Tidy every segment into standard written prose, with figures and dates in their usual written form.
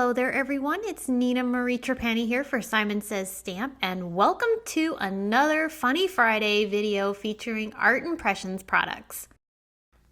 Hello there everyone, it's Nina Marie Trapani here for Simon Says Stamp, and welcome to another Funny Friday video featuring Art Impressions products.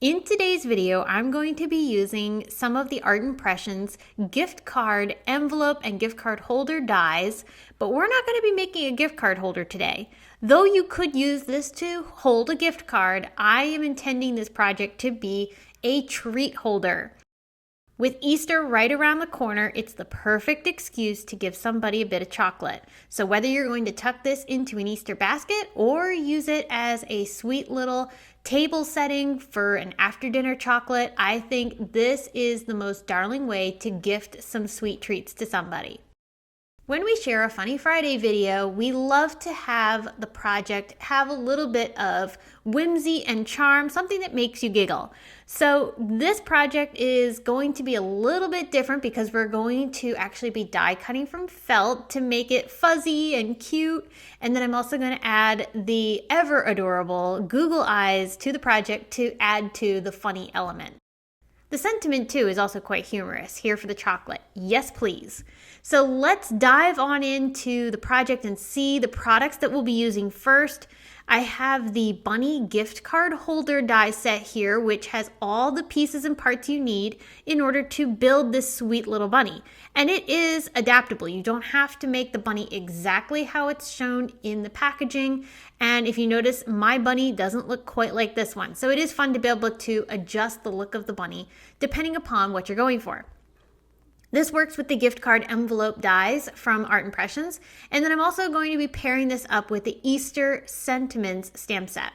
In today's video, I'm going to be using some of the Art Impressions gift card envelope and gift card holder dies, but we're not going to be making a gift card holder today. Though you could use this to hold a gift card, I am intending this project to be a treat holder. With Easter right around the corner, it's the perfect excuse to give somebody a bit of chocolate. So whether you're going to tuck this into an Easter basket or use it as a sweet little table setting for an after dinner chocolate, I think this is the most darling way to gift some sweet treats to somebody. When we share a Funny Friday video, we love to have the project have a little bit of whimsy and charm, something that makes you giggle. So this project is going to be a little bit different because we're going to actually be die cutting from felt to make it fuzzy and cute. And then I'm also going to add the ever adorable Google eyes to the project to add to the funny element. The sentiment too is also quite humorous. Here for the chocolate. Yes, please. So let's dive on into the project and see the products that we'll be using first. I have the bunny gift card holder die set here, which has all the pieces and parts you need in order to build this sweet little bunny. And it is adaptable. You don't have to make the bunny exactly how it's shown in the packaging. And if you notice, my bunny doesn't look quite like this one. So it is fun to be able to adjust the look of the bunny depending upon what you're going for. This works with the gift card envelope dies from Art Impressions, and then I'm also going to be pairing this up with the Easter Sentiments stamp set.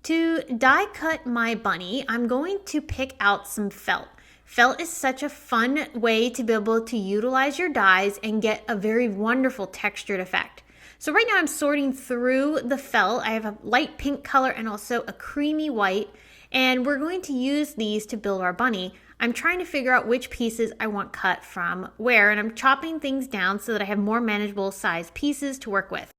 To die cut my bunny, I'm going to pick out some felt. Felt is such a fun way to be able to utilize your dies and get a very wonderful textured effect. So right now I'm sorting through the felt. I have a light pink color and also a creamy white, and we're going to use these to build our bunny. I'm trying to figure out which pieces I want cut from where, and I'm chopping things down so that I have more manageable size pieces to work with.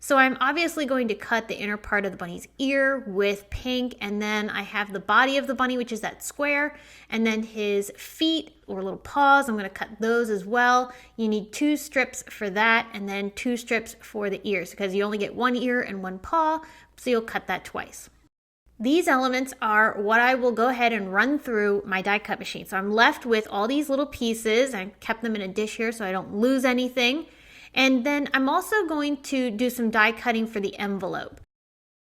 So I'm obviously going to cut the inner part of the bunny's ear with pink, and then I have the body of the bunny, which is that square, and then his feet or little paws, I'm going to cut those as well. You need 2 strips for that, and then 2 strips for the ears, because you only get 1 ear and 1 paw, so you'll cut that twice. These elements are what I will go ahead and run through my die cut machine. So I'm left with all these little pieces. I kept them in a dish here so I don't lose anything. And then I'm also going to do some die cutting for the envelope.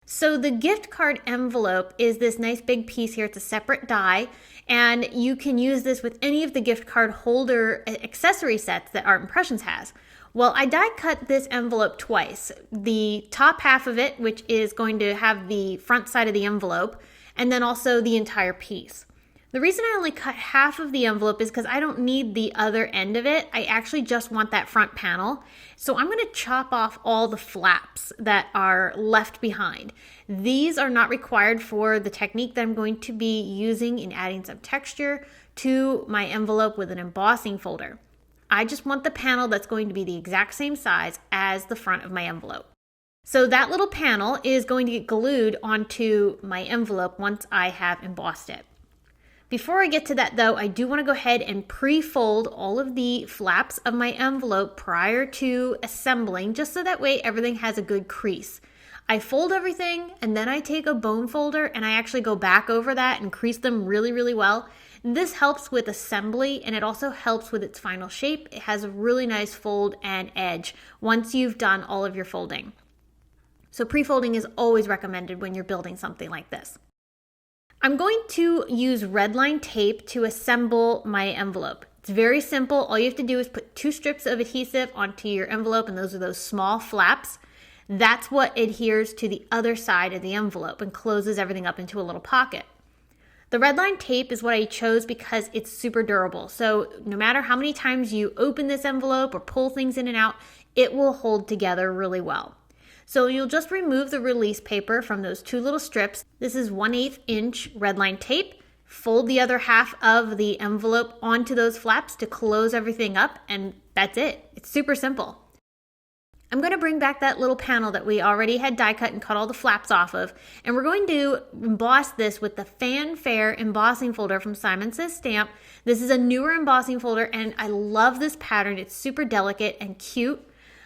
So the gift card envelope is this nice big piece here. It's a separate die, and you can use this with any of the gift card holder accessory sets that Art Impressions has. Well, I die cut this envelope twice. The top half of it, which is going to have the front side of the envelope, and then also the entire piece. The reason I only cut half of the envelope is because I don't need the other end of it. I actually just want that front panel. So I'm going to chop off all the flaps that are left behind. These are not required for the technique that I'm going to be using in adding some texture to my envelope with an embossing folder. I just want the panel that's going to be the exact same size as the front of my envelope. So that little panel is going to get glued onto my envelope once I have embossed it. Before I get to that though, I do want to go ahead and pre-fold all of the flaps of my envelope prior to assembling, just so that way everything has a good crease. I fold everything and then I take a bone folder and I actually go back over that and crease them really, really well. This helps with assembly, and it also helps with its final shape. It has a really nice fold and edge once you've done all of your folding. So pre-folding is always recommended when you're building something like this. I'm going to use red line tape to assemble my envelope. It's very simple. All you have to do is put 2 strips of adhesive onto your envelope, and those are those small flaps. That's what adheres to the other side of the envelope and closes everything up into a little pocket. The red line tape is what I chose because it's super durable. So no matter how many times you open this envelope or pull things in and out, it will hold together really well. So you'll just remove the release paper from those 2 little strips. This is 1/8 inch red line tape. Fold the other half of the envelope onto those flaps to close everything up, and that's it. It's super simple. I'm going to bring back that little panel that we already had die cut and cut all the flaps off of, and we're going to emboss this with the Fanfare embossing folder from Simon Says Stamp. This is a newer embossing folder, and I love this pattern. It's super delicate and cute.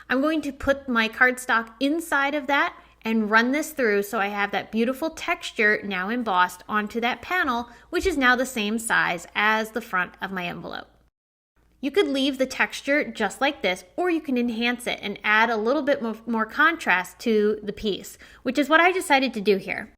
I'm going to put my cardstock inside of that and run this through so I have that beautiful texture now embossed onto that panel, which is now the same size as the front of my envelope. You could leave the texture just like this, or you can enhance it and add a little bit more contrast to the piece, which is what I decided to do here.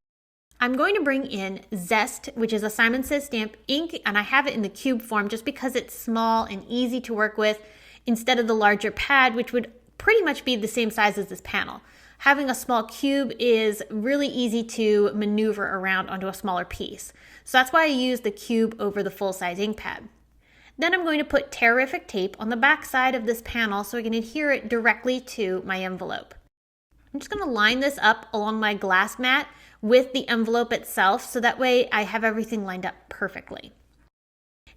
I'm going to bring in Zest, which is a Simon Says Stamp ink, and I have it in the cube form just because it's small and easy to work with instead of the larger pad, which would pretty much be the same size as this panel. Having a small cube is really easy to maneuver around onto a smaller piece. So that's why I use the cube over the full-size ink pad. Then I'm going to put Terrific tape on the back side of this panel so I can adhere it directly to my envelope. I'm just going to line this up along my glass mat with the envelope itself so that way I have everything lined up perfectly.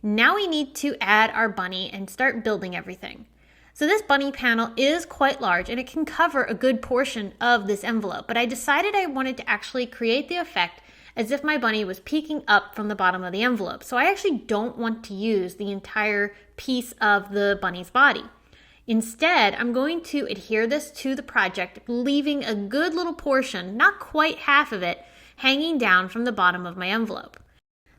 Now we need to add our bunny and start building everything. So this bunny panel is quite large and it can cover a good portion of this envelope, but I decided I wanted to actually create the effect as if my bunny was peeking up from the bottom of the envelope. So I actually don't want to use the entire piece of the bunny's body. Instead, I'm going to adhere this to the project, leaving a good little portion, not quite half of it, hanging down from the bottom of my envelope.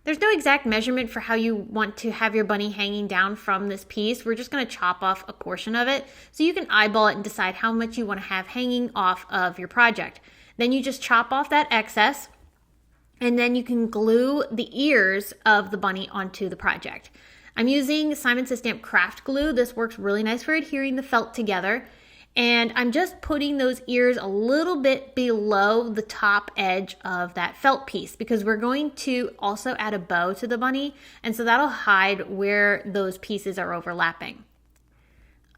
There's no exact measurement for how you want to have your bunny hanging down from this piece. We're just going to chop off a portion of it so you can eyeball it and decide how much you want to have hanging off of your project. Then you just chop off that excess, and then you can glue the ears of the bunny onto the project. I'm using Simon Says Stamp craft glue. This works really nice for adhering the felt together. And I'm just putting those ears a little bit below the top edge of that felt piece because we're going to also add a bow to the bunny. And so that'll hide where those pieces are overlapping.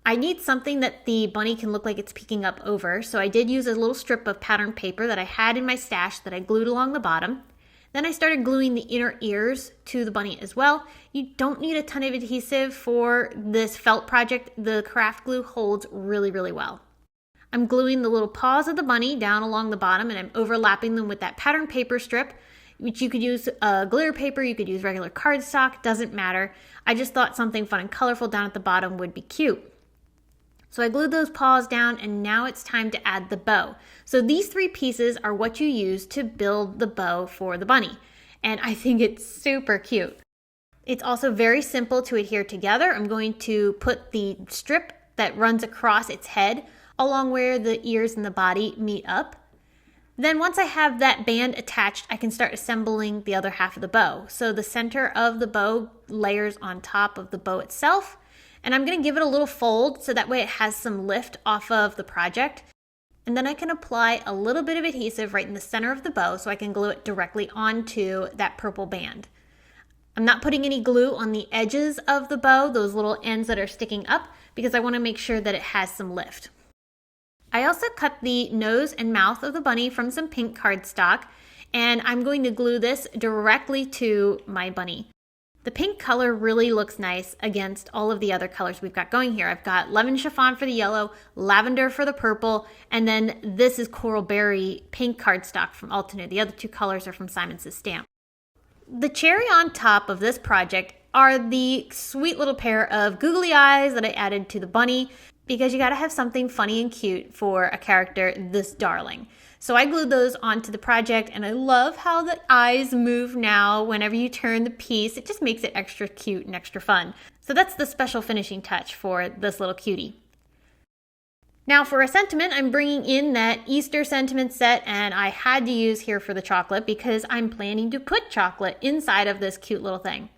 I need something that the bunny can look like it's peeking up over. So I did use a little strip of pattern paper that I had in my stash that I glued along the bottom. Then I started gluing the inner ears to the bunny as well. You don't need a ton of adhesive for this felt project. The craft glue holds really, really well. I'm gluing the little paws of the bunny down along the bottom and I'm overlapping them with that pattern paper strip, which you could use glitter paper, you could use regular cardstock, doesn't matter. I just thought something fun and colorful down at the bottom would be cute. So I glued those paws down and now it's time to add the bow. So these three pieces are what you use to build the bow for the bunny. And I think it's super cute. It's also very simple to adhere together. I'm going to put the strip that runs across its head along where the ears and the body meet up. Then once I have that band attached, I can start assembling the other half of the bow. So the center of the bow layers on top of the bow itself. And I'm going to give it a little fold so that way it has some lift off of the project. And then I can apply a little bit of adhesive right in the center of the bow so I can glue it directly onto that purple band. I'm not putting any glue on the edges of the bow, those little ends that are sticking up, because I want to make sure that it has some lift. I also cut the nose and mouth of the bunny from some pink cardstock, and I'm going to glue this directly to my bunny. The pink color really looks nice against all of the other colors we've got going here. I've got lemon chiffon for the yellow, lavender for the purple, and then this is coral berry pink cardstock from Altenew. The other two colors are from Simon Says Stamp. The cherry on top of this project are the sweet little pair of googly eyes that I added to the bunny because you gotta have something funny and cute for a character this darling. So I glued those onto the project and I love how the eyes move now whenever you turn the piece. It just makes it extra cute and extra fun. So that's the special finishing touch for this little cutie. Now for a sentiment, I'm bringing in that Easter sentiment set and I had to use here for the chocolate because I'm planning to put chocolate inside of this cute little thing.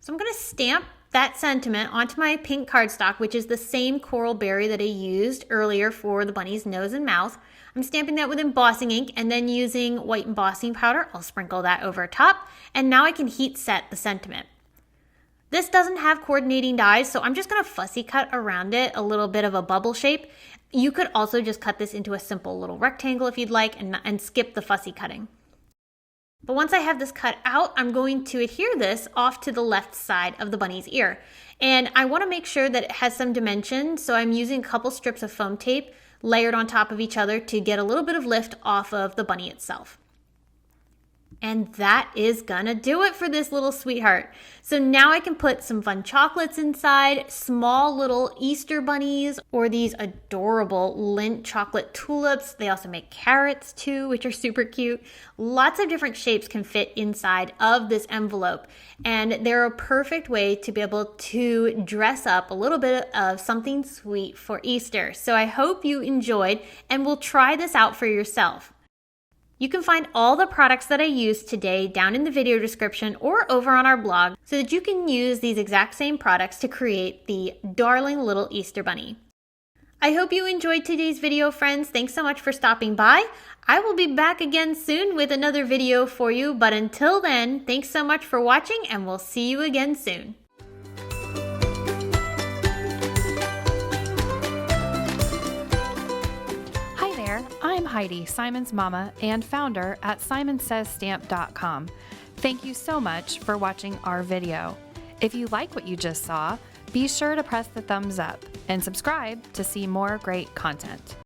So I'm gonna stamp that sentiment onto my pink cardstock, which is the same coral berry that I used earlier for the bunny's nose and mouth. I'm stamping that with embossing ink and then using white embossing powder. I'll sprinkle that over top and now I can heat set the sentiment. This doesn't have coordinating dies, so I'm just gonna fussy cut around it a little bit of a bubble shape. You could also just cut this into a simple little rectangle if you'd like and skip the fussy cutting. But once I have this cut out, I'm going to adhere this off to the left side of the bunny's ear. And I want to make sure that it has some dimension, so I'm using a couple strips of foam tape, layered on top of each other to get a little bit of lift off of the bunny itself. And that is gonna do it for this little sweetheart. So now I can put some fun chocolates inside, small little Easter bunnies, or these adorable Lindt chocolate tulips. They also make carrots too, which are super cute. Lots of different shapes can fit inside of this envelope. And they're a perfect way to be able to dress up a little bit of something sweet for Easter. So I hope you enjoyed and will try this out for yourself. You can find all the products that I used today down in the video description or over on our blog so that you can use these exact same products to create the darling little Easter bunny. I hope you enjoyed today's video, friends. Thanks so much for stopping by. I will be back again soon with another video for you, but until then, thanks so much for watching and we'll see you again soon. I'm Heidi, Simon's mama and founder at simonsaysstamp.com. Thank you so much for watching our video. If you like what you just saw, be sure to press the thumbs up and subscribe to see more great content.